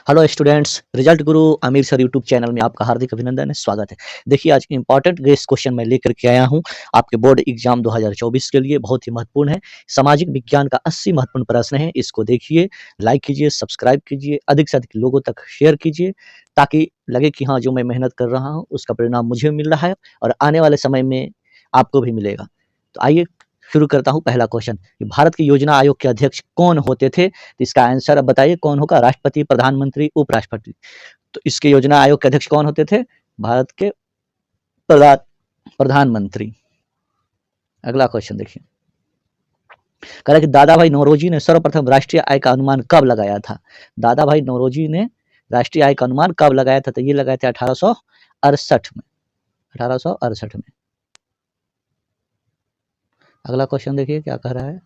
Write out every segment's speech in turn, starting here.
Hello students, result गुरु Aamir sir YouTube channel में आपका हार्दिक अभिनंदन है, स्वागत है। देखिए, आज इंपॉर्टेंट गेस क्वेश्चन मैं लेकर के आया हूं आपके बोर्ड एग्जाम 2024 के लिए। बहुत ही महत्वपूर्ण है। सामाजिक विज्ञान का 80 महत्वपूर्ण प्रश्न है। इसको देखिए, लाइक कीजिए, सब्सक्राइब कीजिए, अधिक से अधिक लोगों तक शेयर कीजिए, ताकि लगे कि हाँ, जो मैं मेहनत कर रहा हूँ उसका परिणाम मुझे मिल रहा है और आने वाले समय में आपको भी मिलेगा। तो आइए शुरू करता हूँ। पहला क्वेश्चन कि भारत के योजना आयोग के अध्यक्ष कौन होते थे? तो इसका आंसर अब बताइए कौन होगा? राष्ट्रपति, प्रधानमंत्री, उपराष्ट्रपति। तो इसके योजना आयोग के अध्यक्ष कौन होते थे? भारत के प्रधानमंत्री। अगला क्वेश्चन देखिए, कह रहा है कि दादा भाई नौरोजी ने सर्वप्रथम राष्ट्रीय आय का अनुमान कब लगाया था? दादा भाई नौरोजी ने राष्ट्रीय आय का अनुमान कब लगाया था? तो ये लगाया था 1868 में। 1868 में। अगला क्वेश्चन देखिए क्या कह रहा है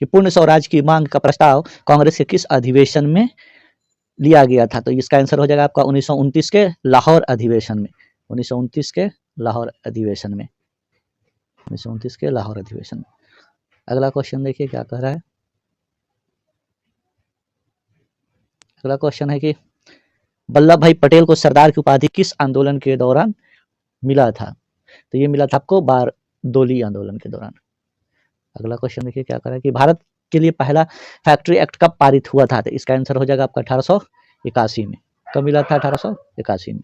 कि पूर्ण स्वराज की मांग का प्रस्ताव कांग्रेस के किस अधिवेशन में लिया गया था? तो इसका आंसर हो जाएगा आपका 1929 के लाहौर अधिवेशन में। 1929 के लाहौर अधिवेशन में। 1929 के लाहौर अधिवेशन में। अगला क्वेश्चन देखिए क्या कह रहा है। अगला क्वेश्चन है कि वल्लभ भाई पटेल को सरदार की उपाधि किस आंदोलन के दौरान मिला था? तो ये मिला था आपको बारडोली आंदोलन के दौरान। अगला क्वेश्चन देखिए क्या कह रहा है कि भारत के लिए पहला फैक्ट्री एक्ट कब पारित हुआ था? तो इसका आंसर हो जाएगा आपका 1881 में। कब मिला था? 1881 में।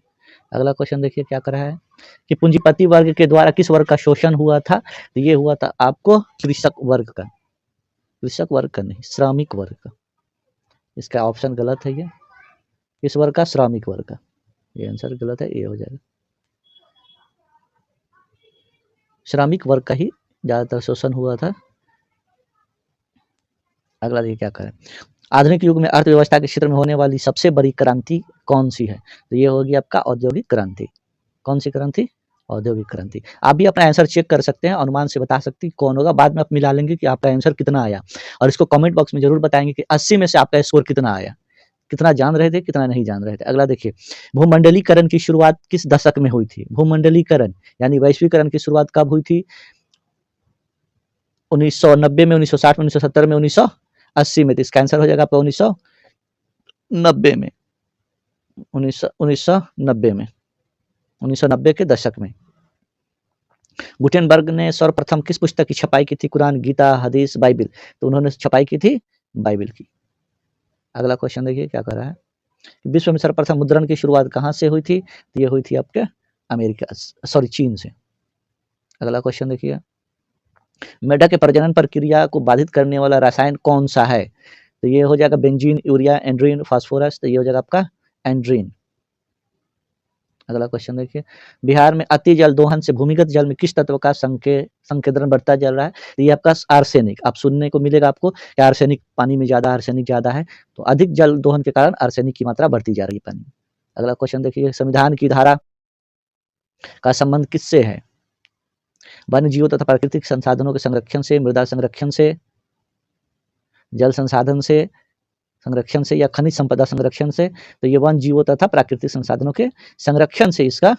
अगला क्वेश्चन देखिए क्या कर रहा है कि पूंजीपति वर्ग के द्वारा किस वर्ग का शोषण हुआ था? तो ये हुआ था आपको कृषक वर्ग का। कृषक वर्ग का नहीं, श्रमिक वर्ग का। इसका ऑप्शन गलत है। ये किस वर्ग का? श्रमिक वर्ग का। ये आंसर गलत है, ये हो जाएगा। श्रमिक वर्ग का ही ज्यादातर शोषण हुआ था। अगला देखिए क्या करें, आधुनिक युग में अर्थव्यवस्था के क्षेत्र में होने वाली सबसे बड़ी क्रांति कौन सी है? तो ये होगी आपका औद्योगिक क्रांति। कौन सी क्रांति? औद्योगिक क्रांति। आप भी अपना आंसर चेक कर सकते हैं, अनुमान से बता सकती कौन होगा। बाद में आप मिला लेंगे कि आपका आंसर कितना आया, और इसको कमेंट बॉक्स में जरूर बताएंगे कि 80 में से आपका स्कोर कितना आया, कितना जान रहे थे, कितना नहीं जान रहे थे। अगला देखिए, भूमंडलीकरण की शुरुआत किस दशक में हुई थी? भूमंडलीकरण यानी वैश्वीकरण की शुरुआत कब हुई थी? 1990 में, 1960 में, 1970 में, 1980 में। तो इसका आंसर हो जाएगा आपका 1990 में। 1990 में, 1990 के दशक में। गुटेनबर्ग ने सर्वप्रथम किस पुस्तक की छपाई की थी? कुरान, गीता, हदीस, बाइबिल। तो उन्होंने छपाई की थी बाइबिल की। अगला क्वेश्चन देखिए क्या कर रहा है, विश्व में सर्वप्रथम मुद्रण की शुरुआत कहाँ से हुई थी? तो ये हुई थी आपके चीन से। अगला क्वेश्चन देखिए, मेढक के प्रजनन प्रक्रिया को बाधित करने वाला रसायन कौन सा है? तो ये हो जाएगा बेंजीन, यूरिया, एंड्रीन, फास्फोरस। तो ये हो जाएगा आपका एंड्रीन। अगला क्वेश्चन देखिए, बिहार में अति जल दोहन से भूमिगत जल में किस तत्व का संकेंद्रण बढ़ता जा रहा है? तो ये आपका आर्सेनिक। आप सुनने को मिलेगा आपको कि आर्सेनिक पानी में ज्यादा, आर्सेनिक ज्यादा है। तो अधिक जल दोहन के कारण आर्सेनिक की मात्रा बढ़ती जा रही है पानी में। अगला क्वेश्चन देखिए, संविधान की धारा का संबंध किससे है? वन्य जीवों तथा प्राकृतिक संसाधनों के संरक्षण से, मृदा संरक्षण से, जल संसाधन से संरक्षण से, या खनिज संपदा संरक्षण से। तो ये वन जीवों तथा प्राकृतिक संसाधनों के संरक्षण से इसका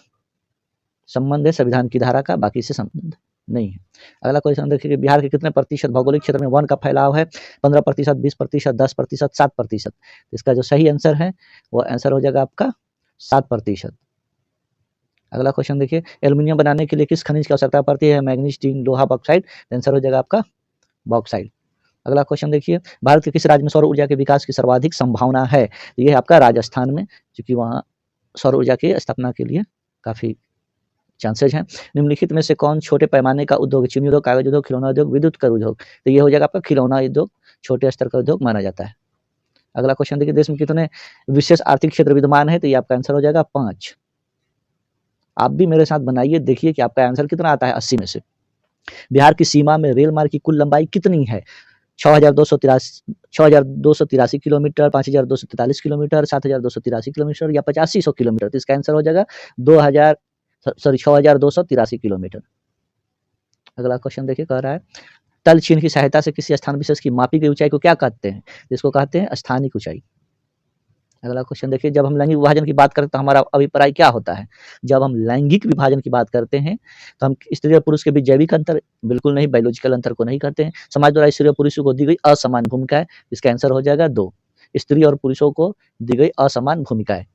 संबंध है संविधान की धारा का, बाकी से संबंध नहीं है। अगला क्वेश्चन देखिए, बिहार के कितने प्रतिशत भौगोलिक क्षेत्र में वन का फैलाव है? 15%, 20%, 10%, 7%। इसका जो सही आंसर है वो आंसर हो जाएगा आपका 7%। अगला क्वेश्चन देखिए, एल्यूमिनियम बनाने के लिए किस खनिज की आवश्यकता पड़ती है? मैग्नीज, टिन, लोहा, बॉक्साइट। आंसर हो जाएगा आपका बॉक्साइट। अगला क्वेश्चन देखिए, भारत के किस राज्य में सौर ऊर्जा के विकास की सर्वाधिक संभावना है? तो ये है आपका राजस्थान में, क्योंकि वहाँ सौर ऊर्जा की स्थापना के लिए काफी चांसेज हैं। निम्नलिखित में से कौन छोटे पैमाने का उद्योग? चीनी उद्योग, कागज उद्योग, खिलौना उद्योग, विद्युत कर उद्योग। तो ये हो जाएगा आपका खिलौना उद्योग, छोटे स्तर का उद्योग माना जाता है। अगला क्वेश्चन देखिए, देश में कितने विशेष आर्थिक क्षेत्र विद्यमान है? तो ये आपका आंसर हो जाएगा 5। आप भी मेरे साथ बनाइए, देखिए कि आपका आंसर कितना आता है 80 में से। बिहार की सीमा में रेल मार्ग की कुल लंबाई कितनी है? 6,283 किलोमीटर, 5,243 किलोमीटर, 7,283 किलोमीटर, या 8500 किलोमीटर। तो इसका आंसर हो जाएगा 6,283 किलोमीटर। अगला क्वेश्चन देखिए, कह रहा है तल चिन्ह की सहायता से किसी स्थान विशेष की मापी गई ऊंचाई को क्या कहते हैं? इसको कहते हैं स्थानिक ऊंचाई। अगला क्वेश्चन देखिए, जब हम लैंगिक विभाजन की बात करते हैं तो हमारा अभिप्राय क्या होता है? जब हम लैंगिक विभाजन की बात करते हैं तो हम स्त्री और पुरुष के बीच जैविक अंतर, बिल्कुल नहीं, बायोलॉजिकल अंतर को नहीं करते हैं। समाज द्वारा स्त्री और पुरुष को दी गई असमान भूमिका है। इसका आंसर हो जाएगा 2। स्त्री और पुरुषों को दी गई असमान भूमिका है।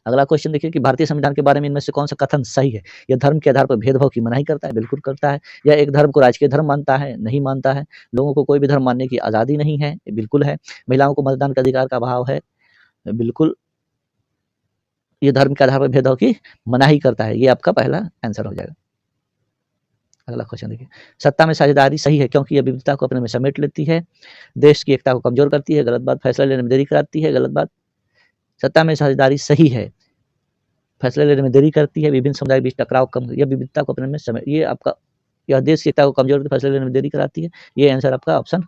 अगला क्वेश्चन देखिए कि भारतीय संविधान के बारे में इनमें से कौन सा कथन सही है? यह धर्म के आधार पर भेदभाव की मनाही करता है, बिल्कुल करता है। यह एक धर्म को राजकीय धर्म मानता है, नहीं मानता है। लोगों को कोई भी धर्म मानने की आज़ादी नहीं है, बिल्कुल है। महिलाओं को मतदान का अधिकार का अभाव है, बिल्कुल। ये धर्म के आधार पर भेदभाव की मनाही करता है, ये आपका पहला आंसर हो जाएगा। अगला क्वेश्चन देखिए, सत्ता में साझेदारी सही है क्योंकि यह विविधता को अपने में समेट लेती है, देश की एकता को कमजोर करती है, गलत बात। फैसला लेने में देरी कराती है, गलत बात। सत्ता में साझेदारी सही है, फैसले लेने में देरी करती है, विभिन्न समुदाय के बीच टकराव कम, यह विविधता को अपने में समय, ये आपका, यह देश की एकता को कमजोर करके फैसले लेने में देरी कराती है, ये आंसर आपका ऑप्शन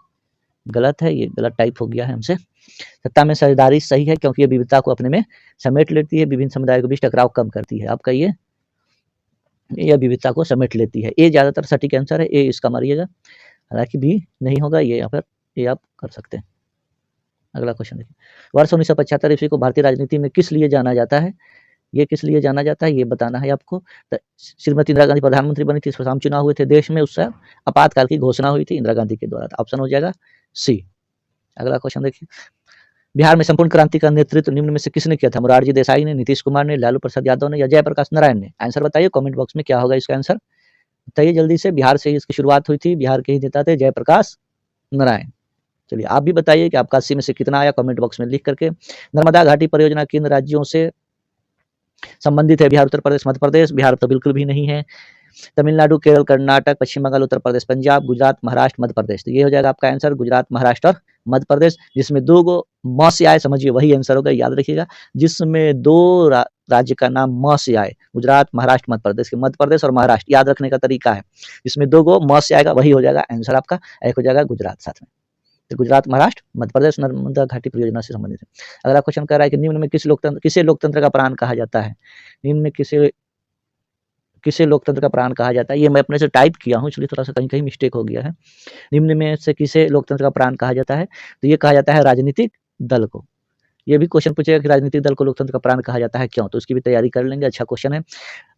गलत है, ये गलत टाइप हो गया है हमसे। सत्ता में साझेदारी सही है क्योंकि ये विविधता को अपने में समेट लेती है, विभिन्न समुदायों के बीच टकराव कम करती है, आपका ये यह विविधता को समेट लेती है। ए ज्यादातर सटीक आंसर है, ए इसका मारिएगा, हालांकि बी नहीं होगा, ये यहाँ पर ये आप कर सकते हैं। अगला क्वेश्चन देखिए, वर्ष 1975 ईस्वी को भारतीय राजनीति में किस लिए जाना जाता है? ये किस लिए जाना जाता है ये बताना है आपको। श्रीमती इंदिरा गांधी प्रधानमंत्री बनी थी, आम चुनाव हुए थे देश में, उससे आपातकाल की घोषणा हुई थी इंदिरा गांधी के द्वारा, ऑप्शन हो जाएगा सी। अगला क्वेश्चन देखिए, बिहार में संपूर्ण क्रांति का नेतृत्व निम्न में से किसने किया था? मोरारजी देसाई ने, नीतीश कुमार ने, लालू प्रसाद यादव ने या जयप्रकाश नारायण ने? आंसर बताइए कमेंट बॉक्स में, क्या होगा इसका आंसर बताइए जल्दी से। बिहार से ही इसकी शुरुआत हुई थी, बिहार के ही नेता थे जयप्रकाश नारायण। चलिए आप भी बताइए कि आपका 80 में से कितना आया, कमेंट बॉक्स में लिख करके। नर्मदा घाटी परियोजना किन राज्यों से संबंधित है? बिहार, उत्तर प्रदेश, मध्य प्रदेश। बिहार तो बिल्कुल भी नहीं है। तमिलनाडु, केरल, कर्नाटक, पश्चिम बंगाल, उत्तर प्रदेश, पंजाब, गुजरात, महाराष्ट्र, मध्य प्रदेश। तो ये हो जाएगा आपका आंसर गुजरात, महाराष्ट्र और मध्य प्रदेश, जिसमें दो गो म से आए, समझिए वही आंसर होगा, याद रखिएगा। जिसमें दो राज्य का नाम म से आए, गुजरात, महाराष्ट्र, मध्य प्रदेश, के मध्य प्रदेश और महाराष्ट्र, याद रखने का तरीका है। जिसमें दो गो म से आएगा वही हो जाएगा आंसर आपका, एक हो जाएगा गुजरात साथ में। तो गुजरात, महाराष्ट्र, मध्य प्रदेश नर्मदा घाटी परियोजना से संबंधित है। अगला क्वेश्चन कह रहा है कि निम्न में किसे लोकतंत्र का प्राण कहा जाता है? निम्न में किसे लोकतंत्र का प्राण कहा जाता है? ये मैं अपने से टाइप किया हूँ, इसलिए थोड़ा सा कहीं कहीं मिस्टेक हो गया है। निम्न में से किसे लोकतंत्र का प्राण कहा जाता है? तो ये कहा जाता है राजनीतिक दल को। ये भी क्वेश्चन पूछेगा कि राजनीतिक दल को लोकतंत्र का प्राण कहा जाता है क्यों, तो उसकी भी तैयारी कर लेंगे, अच्छा क्वेश्चन है।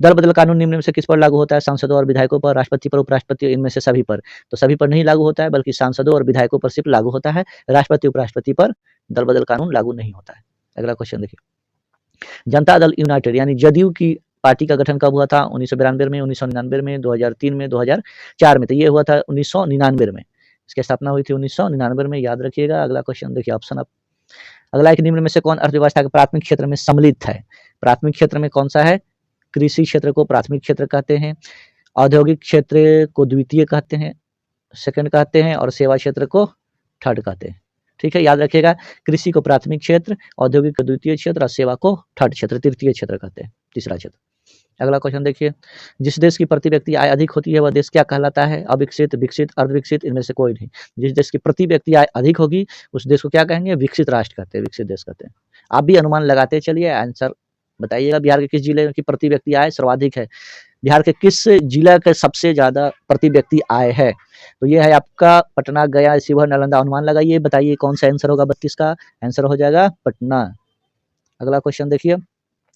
दल बदल कानून निम्न में से किस पर लागू होता है? सांसदों और विधायकों पर, राष्ट्रपति पर, उपराष्ट्रपति, इनमें से सभी पर? तो सभी पर नहीं लागू होता है, बल्कि सांसदों और विधायकों पर सिर्फ लागू होता है, राष्ट्रपति उपराष्ट्रपति पर दल बदल कानून लागू नहीं होता है। अगला क्वेश्चन देखिए, जनता दल यूनाइटेड यानी जदयू की पार्टी का गठन कब हुआ था? 1992 में, 1999 में, 2003 में, 2004 में। तो ये हुआ था 1999 में, इसकी स्थापना हुई थी 1999 में, याद रखिएगा। अगला क्वेश्चन देखिए, ऑप्शन आप, अगला एक निम्न में से कौन अर्थव्यवस्था के प्राथमिक क्षेत्र में सम्मिलित है? प्राथमिक क्षेत्र में कौन सा है? कृषि क्षेत्र को प्राथमिक क्षेत्र कहते हैं, औद्योगिक क्षेत्र को द्वितीय कहते हैं, सेकंड कहते हैं, और सेवा क्षेत्र को थर्ड कहते हैं। ठीक है, याद रखिएगा, कृषि को प्राथमिक क्षेत्र, औद्योगिक को द्वितीय क्षेत्र और सेवा को थर्ड क्षेत्र, तृतीय क्षेत्र कहते हैं, तीसरा क्षेत्र। अगला क्वेश्चन देखिए, जिस देश की प्रति व्यक्ति आय अधिक होती है वह देश क्या कहलाता है? अविकसित, विकसित, अर्धविकसित, इनमें से कोई नहीं। जिस देश की प्रति व्यक्ति आय अधिक होगी उस देश को क्या कहेंगे? विकसित राष्ट्र कहते हैं, विकसित देश कहते हैं। आप भी अनुमान लगाते चलिए, आंसर बताइएगा। बिहार के किस जिले की प्रति व्यक्ति आय सर्वाधिक है? बिहार के किस जिला के सबसे ज्यादा प्रति व्यक्ति आय है? तो ये है आपका पटना, गया, शिवहर, नालंदा। अनुमान लगाइए, बताइए कौन सा आंसर होगा। 32 का आंसर हो जाएगा पटना। अगला क्वेश्चन देखिए,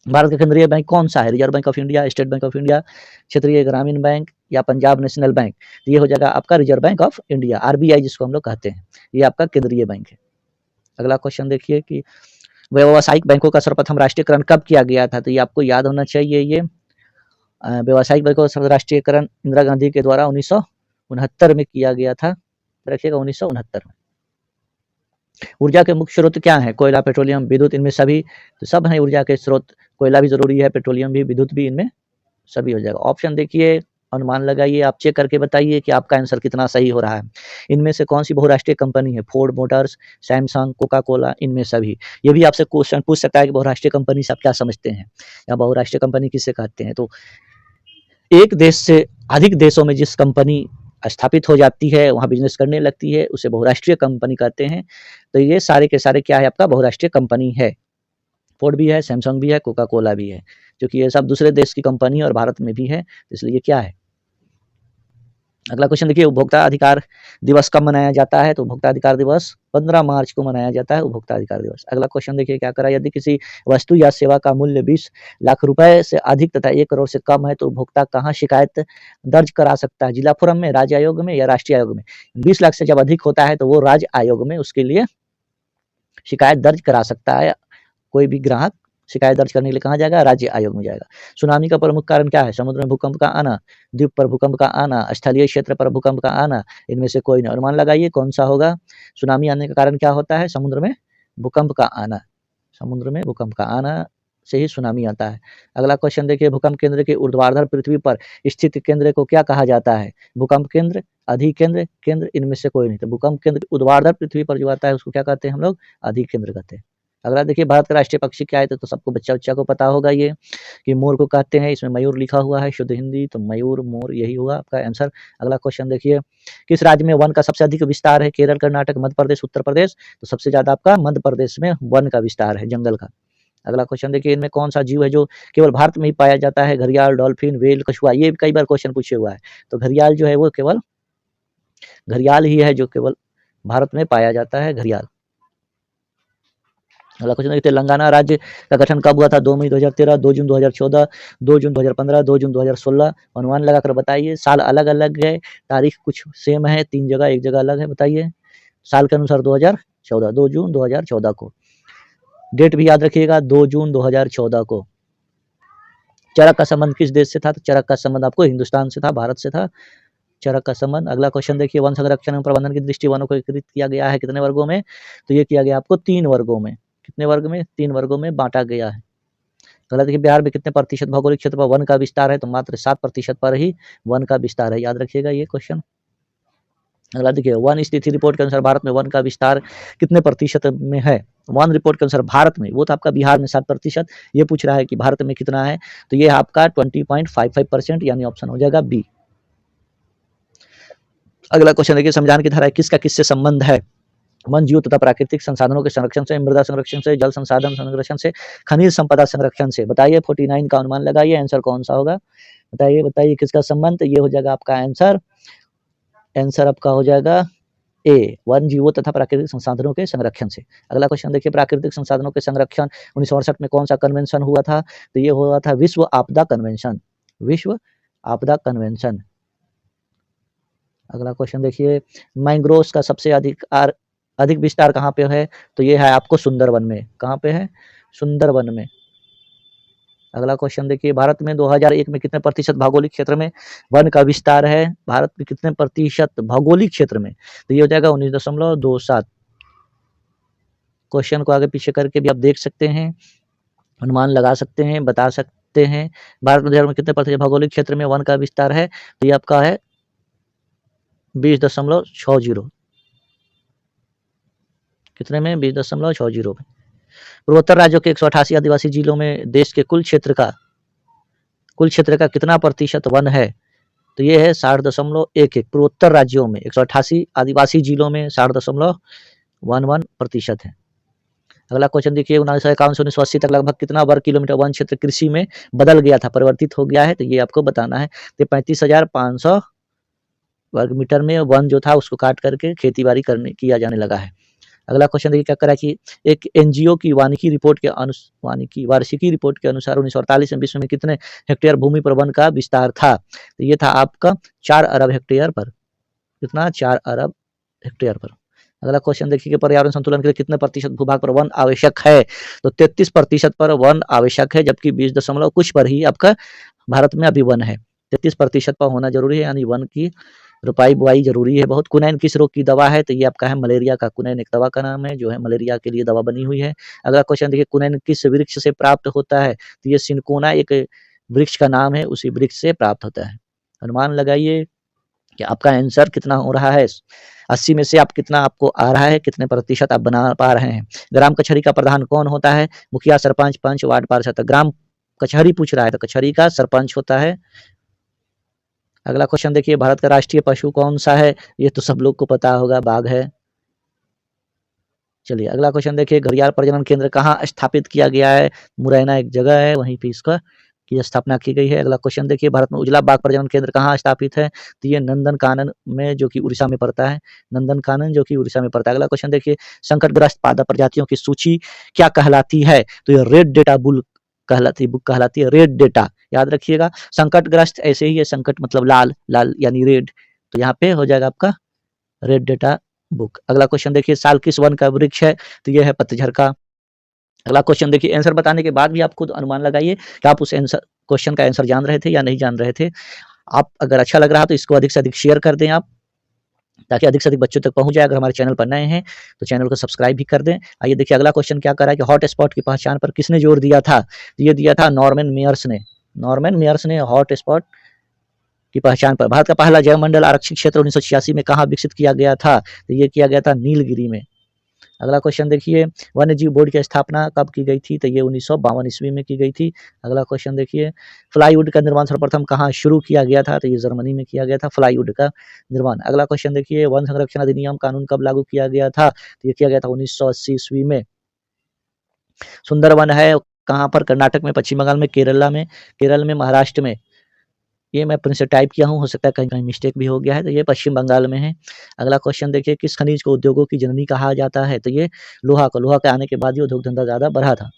भारत का केंद्रीय बैंक कौन सा है? Reserve bank of India, state bank of India, क्षेत्रीय ग्रामीण बैंक या पंजाब नेशनल बैंक? तो ये हो जाएगा आपका reserve bank of India, RBI जिसको हम लोग कहते हैं, ये आपका केंद्रीय बैंक है। अगला क्वेश्चन देखिए कि व्यावसायिक बैंकों का सर्वप्रथम राष्ट्रीयकरण कब किया गया था? तो ये आपको याद होना चाहिए। ये व्यावसायिक बैंकों का राष्ट्रीयकरण इंदिरा गांधी के द्वारा 1969 में किया गया था, रखिएगा 1969 में। ऊर्जा के मुख्य स्रोत क्या है? कोयला, पेट्रोलियम, विद्युत, इनमें सभी? तो सब है ऊर्जा के स्रोत, कोयला भी जरूरी है, पेट्रोलियम भी, विद्युत भी, इनमें सभी हो जाएगा। ऑप्शन देखिए, अनुमान लगाइए, आप चेक करके बताइए कि आपका आंसर कितना सही हो रहा है। इनमें से कौन सी बहुराष्ट्रीय कंपनी है? Ford Motors, Samsung, Coca Cola, इनमें सभी। ये भी आपसे क्वेश्चन पूछ सकता है कि बहुराष्ट्रीय कंपनी से आप क्या समझते हैं, या बहुराष्ट्रीय कंपनी किसे कहते हैं? तो एक देश से अधिक देशों में जिस कंपनी स्थापित हो जाती है, वहाँ बिजनेस करने लगती है, उसे बहुराष्ट्रीय कंपनी कहते हैं। तो ये सारे के सारे क्या है? आपका बहुराष्ट्रीय कंपनी है। फोर्ड भी है, सैमसंग भी है, कोका कोला भी है, क्योंकि ये सब दूसरे देश की कंपनी और भारत में भी है, इसलिए ये क्या है? अगला क्वेश्चन देखिए, उपभोक्ता अधिकार दिवस कब मनाया जाता है? तो उपभोक्ता अधिकार दिवस 15 मार्च को मनाया जाता है, उपभोक्ता अधिकार दिवस। अगला क्वेश्चन देखिए क्या करा, यदि किसी वस्तु या सेवा का मूल्य 20 लाख रुपए से अधिक तथा 1 करोड़ से कम है तो उपभोक्ता कहाँ शिकायत दर्ज करा सकता है? जिला फोरम में, राज्य आयोग में या राष्ट्रीय आयोग में? 20 लाख से जब अधिक होता है तो वो राज्य आयोग में उसके लिए शिकायत दर्ज करा सकता है। कोई भी ग्राहक शिकायत दर्ज करने के लिए कहाँ जाएगा? राज्य आयोग में जाएगा। सुनामी का प्रमुख कारण क्या है? समुद्र में भूकंप का आना, द्वीप पर भूकंप का आना, स्थलीय क्षेत्र पर भूकंप का आना, इनमें से कोई नहीं। अनुमान लगाइए कौन सा होगा? सुनामी आने का कारण क्या होता है? समुद्र में भूकंप का आना। समुद्र में भूकंप का आना से ही सुनामी आता है। अगला क्वेश्चन देखिए, भूकंप केंद्र के ऊर्ध्वाधर पृथ्वी पर स्थित केंद्र को क्या कहा जाता है? भूकंप केंद्र, अधिकेंद्र, केंद्र, इनमें से कोई नहीं। तो भूकंप केंद्र ऊर्ध्वाधर पृथ्वी पर जो आता है उसको क्या कहते हैं हम लोग? अधिकेंद्र कहते हैं। अगला देखिए, भारत का राष्ट्रीय पक्षी क्या है? तो सबको बच्चा को पता होगा ये कि मोर को कहते हैं। इसमें मयूर लिखा हुआ है शुद्ध हिंदी, तो मयूर, मोर यही होगा आपका आंसर। अगला क्वेश्चन देखिए, किस राज्य में वन का सबसे अधिक विस्तार है? केरल, कर्नाटक, मध्य प्रदेश, उत्तर प्रदेश। तो सबसे ज्यादा आपका मध्य प्रदेश में वन का विस्तार है, जंगल का। अगला क्वेश्चन देखिए, इनमें कौन सा जीव है जो केवल भारत में ही पाया जाता है? घड़ियाल, डॉल्फिन, व्हेल, कछुआ। ये कई बार क्वेश्चन पूछे हुआ है। तो घड़ियाल जो है वो केवल घड़ियाल ही है जो केवल भारत में पाया जाता है, घड़ियाल। अगला क्वेश्चन देखिए, तेलंगाना राज्य का गठन कब हुआ था? 2 मई 2013, 2 जून 2014, 2 जून 2015, 2 जून 2016। अनुमान लगाकर बताइए। साल अलग अलग है, तारीख कुछ सेम है, 3 जगह एक जगह अलग है, बताइए। साल के अनुसार 2014, 2 जून 2014 को। डेट भी याद रखिएगा, 2 जून 2014 को। चरक का संबंध किस देश से था? तो चरक का संबंध आपको हिंदुस्तान से था, भारत से था चरक का संबंध। अगला क्वेश्चन देखिए, वन संरक्षण एवं प्रबंधन की दृष्टि वनों को एकत्रित किया गया है कितने वर्गों में? तो ये किया गया आपको 3 वर्गों में। कितने वर्ग में? 3 वर्गों में बांटा गया है। अगला देखिए, बिहार में कितने प्रतिशत भौगोलिक क्षेत्र पर वन का विस्तार है? तो मात्र 7% पर ही वन का विस्तार है, याद रखिएगा ये क्वेश्चन। अगला देखिए, वन स्थिति रिपोर्ट के अनुसार भारत में वन का विस्तार कितने प्रतिशत में है? वन रिपोर्ट के अनुसार भारत में, वो तो आपका बिहार में 7%, ये पूछ रहा है कि भारत में कितना है? तो ये आपका 20.55%, यानी ऑप्शन हो जाएगा बी। अगला क्वेश्चन देखिए, समझाने की धारा किसका किससे संबंध है? वन जीव तथा प्राकृतिक संसाधनों के संरक्षण से, मृदा संरक्षण से, जल संसाधन संरक्षण से, खनिज संपदा संरक्षण से। बताइए 49 का अनुमान लगाइए, आंसर कौन सा होगा? बताइए बताइए किसका संबंध? ये हो जाएगा आपका आंसर। आंसर आपका हो जाएगा ए, वन जीवों तथा प्राकृतिक संसाधनों के संरक्षण से। अगला क्वेश्चन देखिए, प्राकृतिक संसाधनों के संरक्षण 1968 में कौन सा कन्वेंशन हुआ था? तो ये हुआ था विश्व आपदा कन्वेंशन, विश्व आपदा कन्वेंशन। अगला क्वेश्चन देखिए, मैंग्रोव्स का सबसे अधिक विस्तार कहाँ पे है? तो ये है आपको सुंदरवन में। कहाँ पे है? सुंदरवन में। अगला क्वेश्चन देखिए, भारत में 2001 में कितने प्रतिशत भौगोलिक क्षेत्र में वन का विस्तार है? भारत में कितने प्रतिशत भौगोलिक क्षेत्र में? तो ये हो जाएगा 19.27। क्वेश्चन को आगे पीछे करके भी आप देख सकते हैं, अनुमान लगा सकते हैं, बता सकते हैं। भारत में कितने प्रतिशत भौगोलिक क्षेत्र में वन का विस्तार है? तो ये आपका है 20.60। कितने में? 20.60 में। पूर्वोत्तर राज्यों के 188 आदिवासी जिलों में देश के कुल क्षेत्र का कितना प्रतिशत वन है? तो ये है 60.11। पूर्वोत्तर राज्यों में 188 आदिवासी जिलों में 60.11% है। अगला क्वेश्चन देखिए, 1951 से 1980 तक लगभग कितना वर्ग किलोमीटर वन क्षेत्र कृषि में बदल गया था, परिवर्तित हो गया है? तो ये आपको बताना है। तो 35,500 वर्ग मीटर में वन जो था उसको काट करके खेती बाड़ी किया जाने लगा है। अगला क्वेश्चन देखिए, क्या करा कि एक एनजीओ की वार्षिकी रिपोर्ट के अनुसार 1948 में विश्व में कितने हेक्टेयर भूमि पर वन का विस्तार था? तो ये था आपका 4 अरब हेक्टेयर पर। कितना? 4 अरब हेक्टेयर पर। अगला क्वेश्चन देखिए कि पर्यावरण संतुलन के लिए कितने प्रतिशत भूभाग पर वन आवश्यक है? तो 33% पर वन आवश्यक है, जबकि 20 दशमलव कुछ पर ही आपका भारत में अभी वन है। 33% पर होना जरूरी है, यानी वन की रोपाई बुआई जरूरी है बहुत। कुनैन किस रोग की दवा है? तो ये आपका है मलेरिया का। कुनैन एक दवा का नाम है जो है मलेरिया के लिए दवा बनी हुई है। अगला क्वेश्चन देखिए, कुनैन किस वृक्ष से प्राप्त होता है? तो ये सिनकोना एक वृक्ष का नाम है, उसी वृक्ष से प्राप्त होता है। अनुमान लगाइए कि आपका आंसर कितना हो रहा है। 80 में से आप कितना आपको आ रहा है, कितने प्रतिशत आप बना पा रहे हैं? ग्राम कचहरी का प्रधान कौन होता है? मुखिया, सरपंच, पंच, वार्ड पार्षद। ग्राम कचहरी पूछ रहा है तो कचहरी का सरपंच होता है। अगला क्वेश्चन देखिए, भारत का राष्ट्रीय पशु कौन सा है? ये तो सब लोग को पता होगा, बाघ है। चलिए अगला क्वेश्चन देखिए, घड़ियाल प्रजनन केंद्र कहाँ स्थापित किया गया है? मुरैना एक जगह है, वहीं पे इसका की स्थापना की गई है। अगला क्वेश्चन देखिए, भारत में उजला बाघ प्रजनन केंद्र कहाँ स्थापित है? तो ये नंदनकानन में, जो कि उड़ीसा में पड़ता है। नंदनकानन जो कि उड़ीसा में पड़ता है। अगला क्वेश्चन देखिए, संकटग्रस्त पादप प्रजातियों की सूची क्या कहलाती है? तो ये रेड डेटा बुक कहलाती है, रेड डेटा। याद रखिएगा, संकटग्रस्त ऐसे ही है, संकट मतलब लाल, लाल यानी रेड, तो यहाँ पे हो जाएगा आपका रेड डेटा बुक। अगला क्वेश्चन देखिए, साल किस वन का वृक्ष है? तो ये है पतझड़ का। अगला क्वेश्चन देखिए, आंसर बताने के बाद भी आप खुद अनुमान लगाइए कि आप उस आंसर क्वेश्चन का आंसर जान रहे थे या नहीं जान रहे थे। आप अगर अच्छा लग रहा तो इसको अधिक से अधिक शेयर कर दें आप, ताकि अधिक से अधिक बच्चों तक पहुंच जाए। अगर हमारे चैनल पर नए हैं तो चैनल को सब्सक्राइब भी कर दें। आइए देखिए अगला क्वेश्चन क्या कर रहा है कि हॉट स्पॉट की पहचान पर किसने जोर दिया था? तो ये दिया था नॉर्मन मेयर्स ने। नॉर्मन मेयर्स ने हॉट स्पॉट की पहचान पर। भारत का पहला जैवमंडल आरक्षित क्षेत्र 1986 में कहाँ विकसित किया गया था? तो ये किया गया था नीलगिरी में। अगला क्वेश्चन देखिए, वन्य जीव बोर्ड की स्थापना कब की गई थी? तो ये 1952 ईस्वी में की गई थी। अगला क्वेश्चन देखिए, फ्लाईवुड का निर्माण सर्वप्रथम कहाँ शुरू किया गया था? तो ये जर्मनी में किया गया था फ्लाईवुड का निर्माण। अगला क्वेश्चन देखिए, वन संरक्षण अधिनियम कानून कब लागू किया गया था? तो ये किया गया था 1980 ईस्वी में। सुंदरवन है कहाँ पर? कर्नाटक में, पश्चिम बंगाल में, केरल में, महाराष्ट्र में। ये मैं अपने से टाइप किया हूँ, हो सकता है कहीं-कहीं मिस्टेक भी हो गया है, तो ये पश्चिम बंगाल में है। अगला क्वेश्चन देखिए, किस खनिज को उद्योगों की जननी कहा जाता है? तो ये लोहा के आने के बाद ही उद्योग धंधा ज़्यादा बढ़ा था।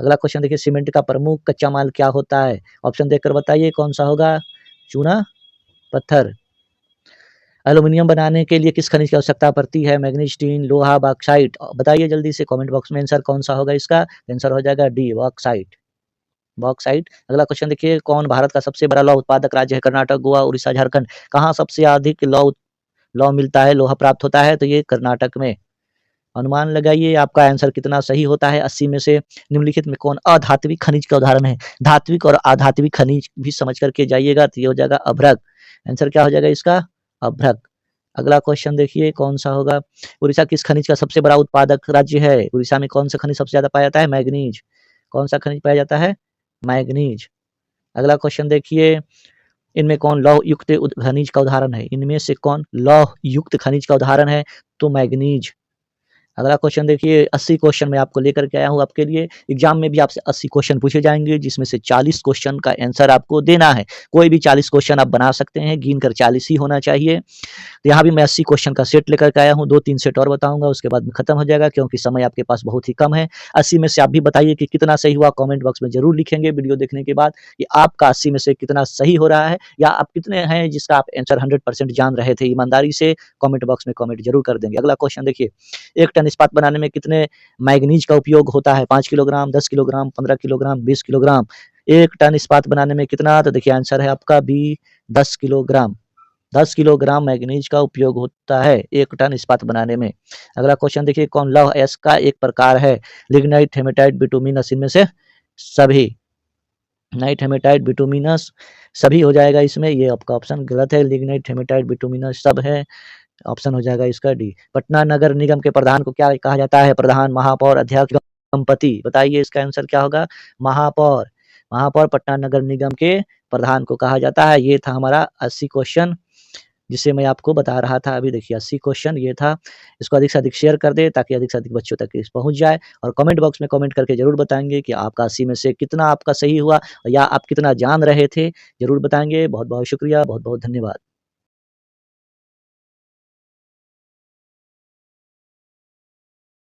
अगला क्वेश्चन देखिए, सीमेंट का प्रमुख कच्चा माल क्या होता है? ऑप्शन देखकर बताइए कौन-सा होगा? चूना, पत्थर। एल्यूमीनियम बनाने के लिए किस खनिज की आवश्यकता पड़ती है? मैग्नीज, टीन, लोहा, बॉक्साइट। बताइए जल्दी से कमेंट बॉक्स में आंसर कौन-सा होगा इसका? आंसर हो जाएगा डी, बॉक्साइट। बॉक्साइट। अगला क्वेश्चन देखिए, कौन भारत का सबसे बड़ा लौह उत्पादक राज्य है? कर्नाटक, गोवा, उड़ीसा, झारखंड। कहाँ सबसे अधिक लौह मिलता है, लोहा प्राप्त होता है? तो ये कर्नाटक में। अनुमान लगाइए आपका आंसर कितना सही होता है 80 में से। निम्नलिखित में कौन अधात्विक खनिज का उदाहरण है? धात्विक और अधात्विक खनिज भी समझ करके जाइएगा, तो ये हो जाएगा अभ्रक। आंसर क्या हो जाएगा इसका? अभ्रक। अगला क्वेश्चन देखिए कौन सा होगा? उड़ीसा किस खनिज का सबसे बड़ा उत्पादक राज्य है? उड़ीसा में कौन सा खनिज सबसे ज्यादा पाया जाता है? मैग्नीज। कौन सा खनिज पाया जाता है? मैग्नीज। अगला क्वेश्चन देखिए, इनमें कौन लौह युक्त खनिज का उदाहरण है? इनमें से कौन लौह युक्त खनिज का उदाहरण है? तो मैग्नीज। अगला क्वेश्चन देखिए, 80 क्वेश्चन मैं आपको लेकर के आया हूँ आपके लिए। एग्जाम में भी आपसे 80 क्वेश्चन पूछे जाएंगे, जिसमें से 40 क्वेश्चन का आंसर आपको देना है। कोई भी 40 क्वेश्चन आप बना सकते हैं, गिन कर 40 ही होना चाहिए। तो यहाँ भी मैं 80 क्वेश्चन का सेट लेकर के आया हूँ, 2-3 सेट और बताऊंगा, उसके बाद में खत्म हो जाएगा, क्योंकि समय आपके पास बहुत ही कम है। 80 में से आप भी बताइए कि कितना सही हुआ, कमेंट बॉक्स में जरूर लिखेंगे वीडियो देखने के बाद कि आपका 80 में से कितना सही हो रहा है, या आप कितने हैं जिसका आप आंसर 100% जान रहे थे। ईमानदारी से कमेंट बॉक्स में कमेंट जरूर कर देंगे। अगला क्वेश्चन देखिए, 1 टन इस्पात बनाने में कितने मैग्नीज का उपयोग होता है? 5 kilogram, 10 kilogram, 15 kilogram, 20 kilogram. 1 ton इस्पात बनाने में कितना? तो देखिए आंसर है आपका बी, 10 किलोग्राम। 10 किलोग्राम मैग्नीज का उपयोग होता है 1 टन इस्पात बनाने में। अगला क्वेश्चन देखिए, कौन लौह अयस्क का एक प्रकार है? Lignite, hematite, bituminous. इनमें से सभी। नाइट, हेमेटाइट, बिटुमिनस सभी हो जाएगा इसमें। ये आपका ऑप्शन गलत है, लिग्नाइट, हेमेटाइट, बिटुमिनस सब है। ऑप्शन हो जाएगा इसका डी। पटना नगर निगम के प्रधान को क्या कहा जाता है? प्रधान, महापौर, अध्यक्ष, गणपति। बताइए इसका आंसर क्या होगा? महापौर। महापौर पटना नगर निगम के प्रधान को कहा जाता है। ये था हमारा 80 क्वेश्चन, जिसे मैं आपको बता रहा था। अभी देखिए 80 क्वेश्चन ये था। इसको अधिक से अधिक शेयर कर दें, ताकि अधिक से अधिक बच्चों तक इस पहुँच जाए, और कमेंट बॉक्स में कमेंट करके ज़रूर बताएँगे कि आपका 80 में से कितना आपका सही हुआ, या आप कितना जान रहे थे, ज़रूर बताएँगे। बहुत-बहुत शुक्रिया, बहुत-बहुत धन्यवाद।